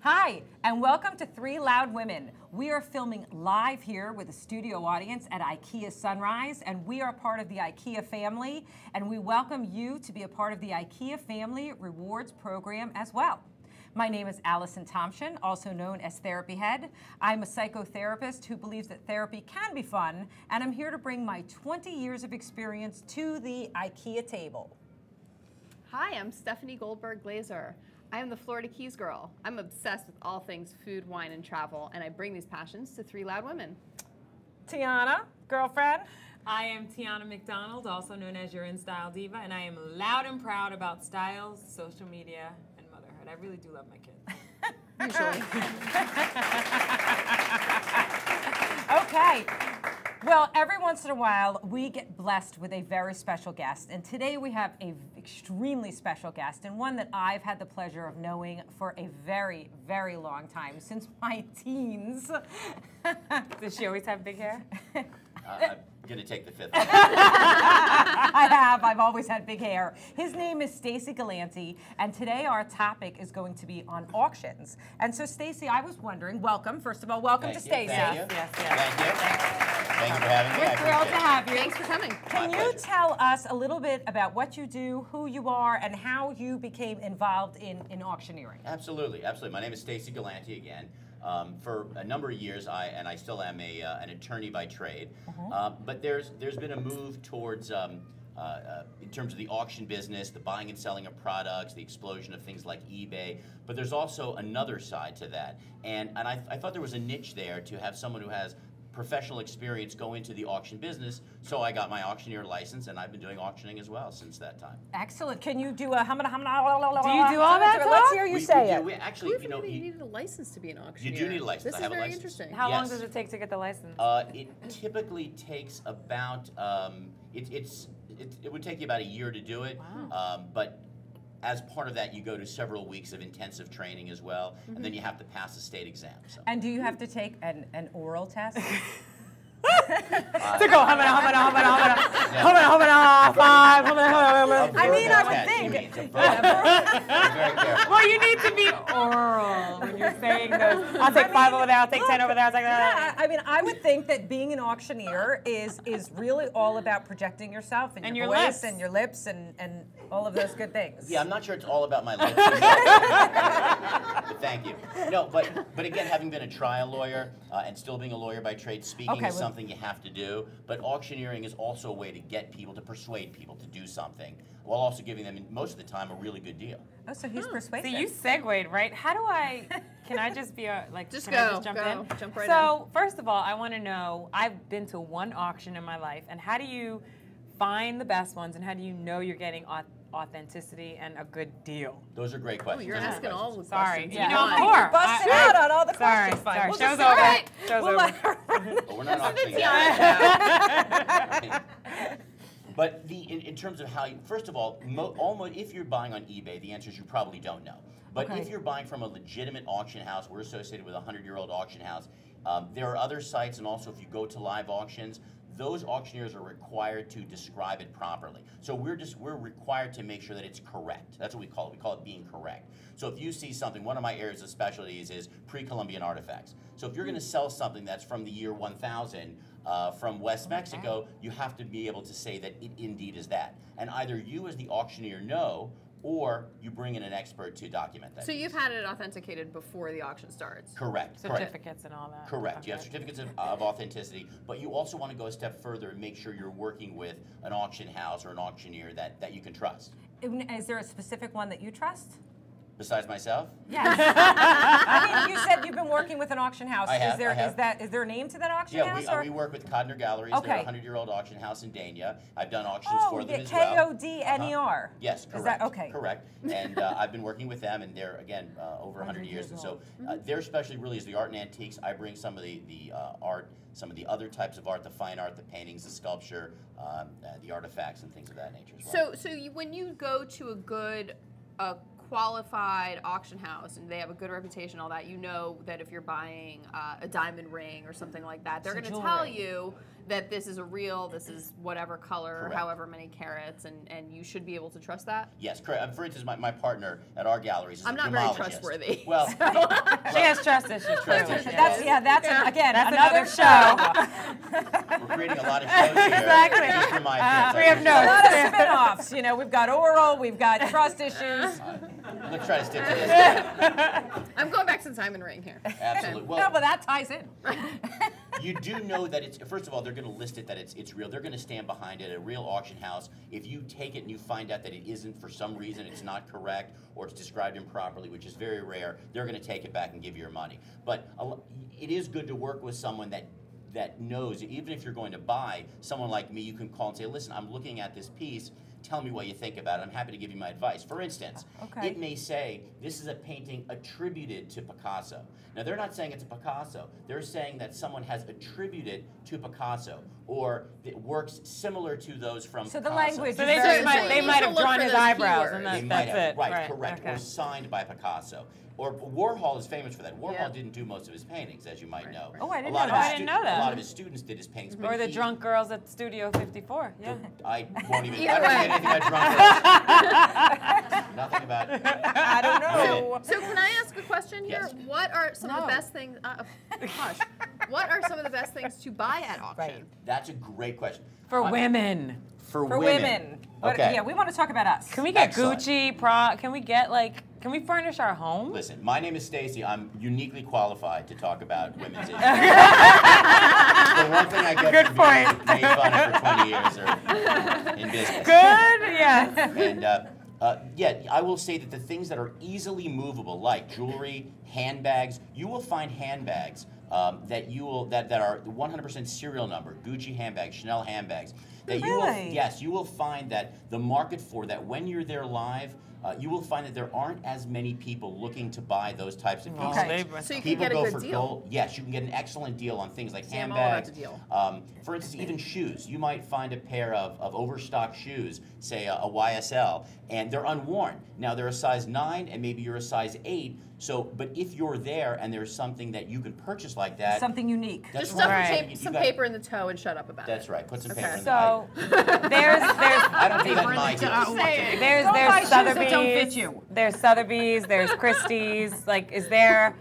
Hi, and welcome to Three Loud Women. We are filming live here with a studio audience at IKEA Sunrise, and we are part of the IKEA family, and we welcome you to be a part of the IKEA Family Rewards Program as well. My name is Allison Thompson, also known as Therapy Head. I'm a psychotherapist who believes that therapy can be fun, and I'm here to bring my 20 years of experience to the IKEA table. Hi, I'm Stephanie Goldberg-Glazer. I am the Florida Keys girl. I'm obsessed with all things food, wine, and travel, and I bring these passions to Three Loud Women. Tiana, girlfriend. I am Tiana McDonald, also known as your InStyle Diva, and I am loud and proud about styles, social media, and motherhood. I really do love my kids. Usually. Okay. Well, every once in a while, we get blessed with a very special guest. And today we have an extremely special guest, and one that I've had the pleasure of knowing for a very, very long time, since my teens. Does she always have big hair? I'm going to take the fifth. I have. I've always had big hair. His name is Stacey Galante, and today our topic is going to be on auctions. And so, Stacey, I was wondering, welcome. First of all, welcome to Stacey. Thank you. Yes. Thank you. Thank you for having me. We're thrilled to have you. Thanks for coming. Can you tell us a little bit about what you do, who you are, and how you became involved in auctioneering? Absolutely, absolutely. My name is Stacey Galante again. For a number of years, I still am an attorney by trade, but there's been a move towards, in terms of the auction business, the buying and selling of products, the explosion of things like eBay, but there's also another side to that, and I thought there was a niche there to have someone who has professional experience go into the auction business, so I got my auctioneer license, and I've been doing auctioning as well since that time. Excellent. Can you do a humana? Do you do all that? Let's hear you say it. We actually, You needed a license to be an auctioneer. You do need a license. This I have is a very license. interesting. How long Yes. does it take to get the license? It typically takes about it would take you about a year to do it. Wow. But as part of that, you go to several weeks of intensive training as well, and then you have to pass the state exam. So. And do you have to take an oral test? To go humana. I mean, I would think. Well, you need to be oral when you're saying those. I'll take 5 over there, I'll take 10 over there, I'll take that. Yeah, I mean, I would think that being an auctioneer is really all about projecting yourself and your voice lips. and your lips and all of those good things. Yeah, I'm not sure it's all about my lips. But thank you. No, but again, having been a trial lawyer and still being a lawyer by trade, speaking is something you have to do. But auctioneering is also a way to get people, to persuade people to do something, while also giving them, most of the time, a really good deal. Oh, so he's persuasive. So you segued, right? Can I just be Just can I go, just jump go. in? Jump right So, first of all, I want to know, I've been to one auction in my life, and how do you find the best ones, and how do you know you're getting authenticity and a good deal? Those are great questions. You're Those are asking great all the questions. Sorry. questions. You know, Fine. I'm poor. You're busting out on all the questions. Sorry. Fine. We'll Show's just- over. all right. Show's We'll over. let her run. But we're not auctioning But in terms of how, first of all, almost if you're buying on eBay, the answer is you probably don't know. But if you're buying from a legitimate auction house, we're associated with a 100-year-old auction house. There are other sites, and also if you go to live auctions, those auctioneers are required to describe it properly. So we're required to make sure that it's correct. That's what we call it. We call it being correct. So if you see something, one of my areas of specialties is pre-Columbian artifacts. So if you're going to sell something that's from the year 1000 from West Mexico, you have to be able to say that it indeed is that. And either you as the auctioneer know, or you bring in an expert to document that. So you've had it authenticated before the auction starts? Correct. Certificates and all that. Correct. Okay. You have certificates of authenticity, but you also want to go a step further and make sure you're working with an auction house or an auctioneer that you can trust. Is there a specific one that you trust? Besides myself? Yes. I mean, you said you've been working with an auction house. I have, Is there I have. Is there a name to that auction Yeah, house? we work with Codner Galleries. Okay. They're a 100-year-old auction house in Dania. I've done auctions for them as well. K-O-D-N-E-R. Yes, correct. Is that okay? Correct. And I've been working with them, and they're, again, over 100 years. And so their specialty really is the art and antiques. I bring some of the art, some of the other types of art, the fine art, the paintings, the sculpture, the artifacts, and things of that nature as well. So when you go to a good qualified auction house and they have a good reputation, all that, you know that if you're buying a diamond ring or something like that, they're going to tell you that this is this is whatever color, Correct. however many carats, and you should be able to trust that? Yes, correct. For instance, my partner at our galleries is I'm a not very gemologist. trustworthy. Well, She has trust issues. Trust clearly. issues. Again, That's another show. we're creating a lot of shows here. Exactly. Just for my opinions. We have A notes. lot of spin-offs. You know, we've got oral, we've got trust issues. Let's try to stick to this. I'm going back to the Simon ring here. Absolutely. No, Well, but that ties in. you do know that it's, first of all, they're going to list it that it's real. They're going to stand behind it. A real auction house, if you take it and you find out that it isn't, for some reason it's not correct or it's described improperly, which is very rare, they're going to take it back and give you your money. But it is good to work with someone that knows, even if you're going to buy, someone like me, you can call and say, listen, I'm looking at this piece. Tell me what you think about it. I'm happy to give you my advice. For instance, it may say, this is a painting attributed to Picasso. Now, they're not saying it's a Picasso. They're saying that someone has attributed to Picasso, or it works similar to those from So Picasso. the language So is they very just might, they You might need to have look drawn for his those eyebrows, keywords. and They that's might have, it. right, correct, Okay. or signed by Picasso. Or Warhol is famous for that. Warhol Yeah. didn't do most of his paintings, as you might know. Oh, I didn't A lot know of his that. I didn't know that. A lot of his students did his paintings. but Or the he- drunk girls at Studio 54. Yeah. I won't even. Either I don't way. know anything about drunk girls. Nothing about it. I don't know. So can I ask a question here? Yes. What are some of No. the best things? Hush. What are some of the best things to buy at auction? Right. That's a great question. For women. For For women. Okay. Yeah, we want to talk about us. Can we get Excellent. Gucci, can we get can we furnish our home? Listen, my name is Stacey. I'm uniquely qualified to talk about women's issues. The one thing I get Good from being point. made fun of for 20 years or in business. Good, yes. And yeah, I will say that the things that are easily movable, like jewelry, handbags, you will find handbags that are 100% serial number, Gucci handbags, Chanel handbags. That you will, Really? yes, you will find that the market for that, when you're there live, you will find that there aren't as many people looking to buy those types of pieces. Okay. So you can People get a go good for deal. gold. Yes, you can get an excellent deal on things like See, I'm all about handbags. the deal. For instance, even shoes. You might find a pair of overstock shoes, say a YSL, and they're unworn. Now they're a size 9, and maybe you're a size 8. So, but if you're there and there's something that you can purchase like that, Something unique. that's Just stuff Right. You some got- paper in the toe and shut up about That's it. right. Put some Okay. paper in So the there's I don't do that in my heels. Just saying. there's Don't buy shoes that Sotheby's. don't fit you. There's Sotheby's. There's Christie's. Like, is there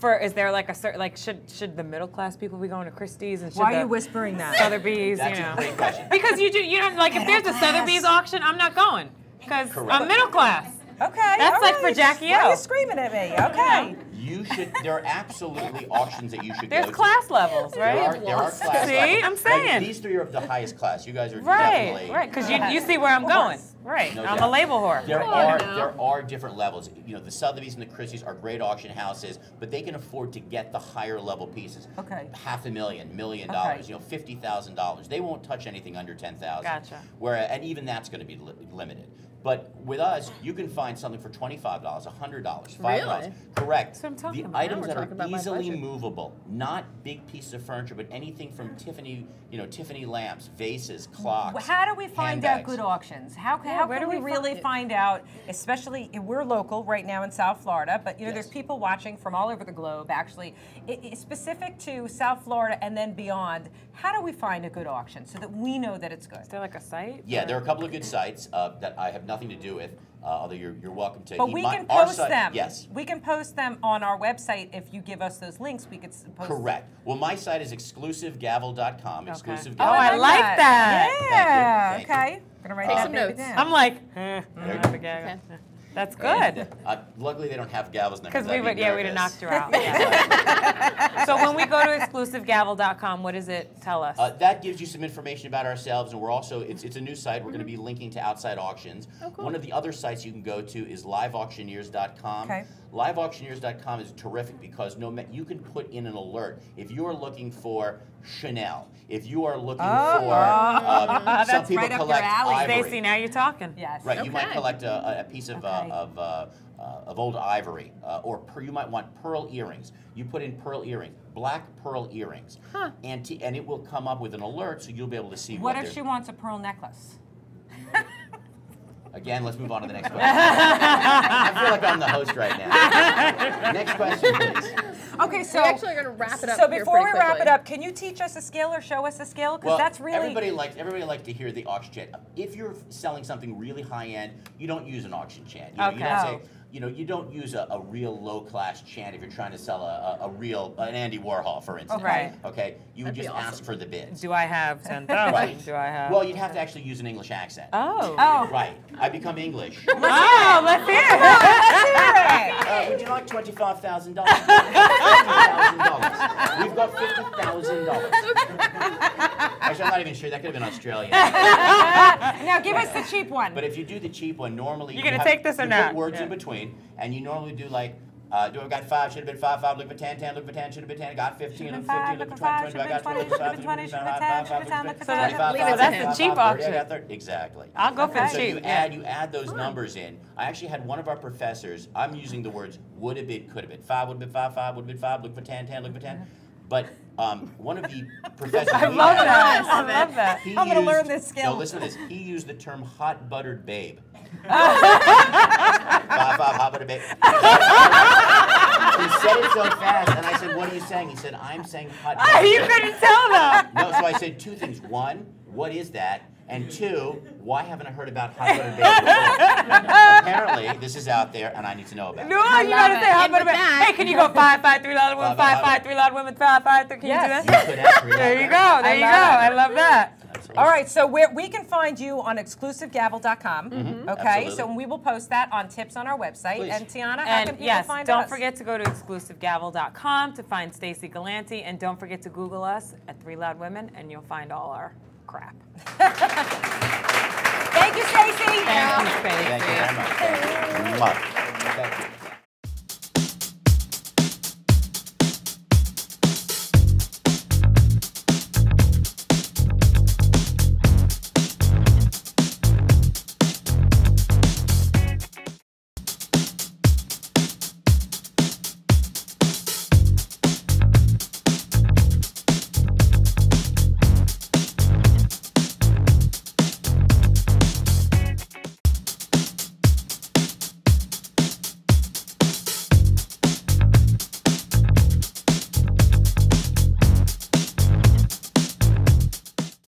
like a certain should the middle class people be going to Christie's and should Why are the you whispering that? Sotheby's? That's you a know, great question. because you don't like if there's a Sotheby's auction, I'm not going because Correct. I'm middle class. Okay. That's all like for right. Jackie Why are O. you screaming at me? Okay. You should. There are absolutely auctions that you should There's go to. class levels, right? There are class See, levels. I'm saying. And these three are of the highest class. You guys are Right, definitely right, because you see where I'm going. Right, No I'm a doubt. label whore. There no. are different levels. You know, the Sotheby's and the Christie's are great auction houses, but they can afford to get the higher level pieces. Okay. $500,000, $1 million, Okay. you know, $50,000. They won't touch anything under $10,000. Gotcha. And even that's going to be limited. But with us, you can find something for $25, $100, $5. Really? Correct. That's what I'm talking the about. items Now we're that talking about are my easily budget. movable, not big pieces of furniture, but anything from Tiffany lamps, vases, clocks. How do we find out handbags. good auctions? How where can do we we really find it? find out, especially we're local right now in South Florida, but you know Yes. there's people watching from all over the globe actually. Specific to South Florida and then beyond, how do we find a good auction so that we know that it's good? Is there like a site? Yeah, there are a couple of good sites that I have nothing to do with, although you're welcome to. But we can our post site- them. Yes. We can post them on our website if you give us those links. We could post Correct. Well, my site is exclusivegavel.com. Exclusive Oh, I like that. Yeah. Thank you. Okay. Gonna write Take that some baby notes. down. I'm like, you Okay. that's good. Luckily, they don't have gavels now. Because I'd we'd be have nervous. knocked you out. Yeah. So when we go to exclusivegavel.com, what does it tell us? That gives you some information about ourselves, and we're also, it's a new site. We're going to be linking to outside auctions. Oh, cool. One of the other sites you can go to is liveauctioneers.com. Okay. Liveauctioneers.com is terrific because you can put in an alert. If you're looking for Chanel, if you are looking for, some That's people right up your collect alley. ivory. Stacey, now you're talking. Yes. Right, you might Okay. collect a piece of, Okay. of old ivory, or you might want pearl earrings. You put in pearl earrings, black pearl earrings, and it will come up with an alert, so you'll be able to see What what if they're- she wants a pearl necklace? Again, let's move on to the next question. I feel like I'm the host right now. Next question, please. Okay, so we actually are going to wrap it up. So here before we pretty wrap quickly. it up, can you teach us a skill or show us a skill? Because Well, that's really everybody likes to hear the auction chant. If you're selling something really high end, you don't use an auction chant. You know, you don't say, you don't use a real low class chant if you're trying to sell an Andy Warhol, for instance. Right. Okay. You would That'd just be awesome. ask for the bids. Do I have 10,000? Right. Do I have? Well, you'd have to actually use an English accent. Oh. Right. I become English. Oh, let's hear it. let's hear it. Would you like $25,000? $50,000. We've got $50,000. Actually, I'm not even sure. That could have been Australian. Now give us the cheap one. But if you do the cheap one, normally You're gonna take this or you not? put words in between, and you normally do like, do I got 5? Should have been 5. 5. Look for 10. 10. Look for 10. Should have been 10. Got 15. Look for 15. Look for 20. 20. I got 20. Look for 5. 20. Should have been 10. Should have been 10. Look for 10. So that's the cheap option. Exactly. I'll go for the So cheap. you add those numbers in. I actually had one of our professors. I'm using the words would have been, could have been. 5 would have been 5. 5 would have been 5. Look for 10. 10. Look for 10. But one of the professors. I love that. I love that. I'm going to learn this skill. No, listen to this. He used the term hot buttered babe. 5, 5, hot buttered babe. He said it so fast, and I said, "What are you saying?" He said, "I'm saying hot buttered You babe." couldn't tell them. No, so I said two things. One, what is that? And two, why haven't I heard about hot buttered babe before? Apparently, this is out there, and I need to know about it. No, you gotta say how And about with it. that- Hey, can you go 5, 5, 3 loud women, 5, 5, 3 loud women, 5, 5, 3? Can you do Yes. that? You could have three out There you go. There you go. I love that. Absolutely. All right, so we can find you on exclusivegavel.com. Okay, absolutely. so we will post that on tips on our website. Please. And Tiana, how can And people yes, find don't us? forget to go to exclusivegavel.com to find Stacey Galanti, and don't forget to Google us at 3 Loud Women, and you'll find all our crap. Thank you, Stacey. Thank you, Stacey. Thank you very much. Mwah.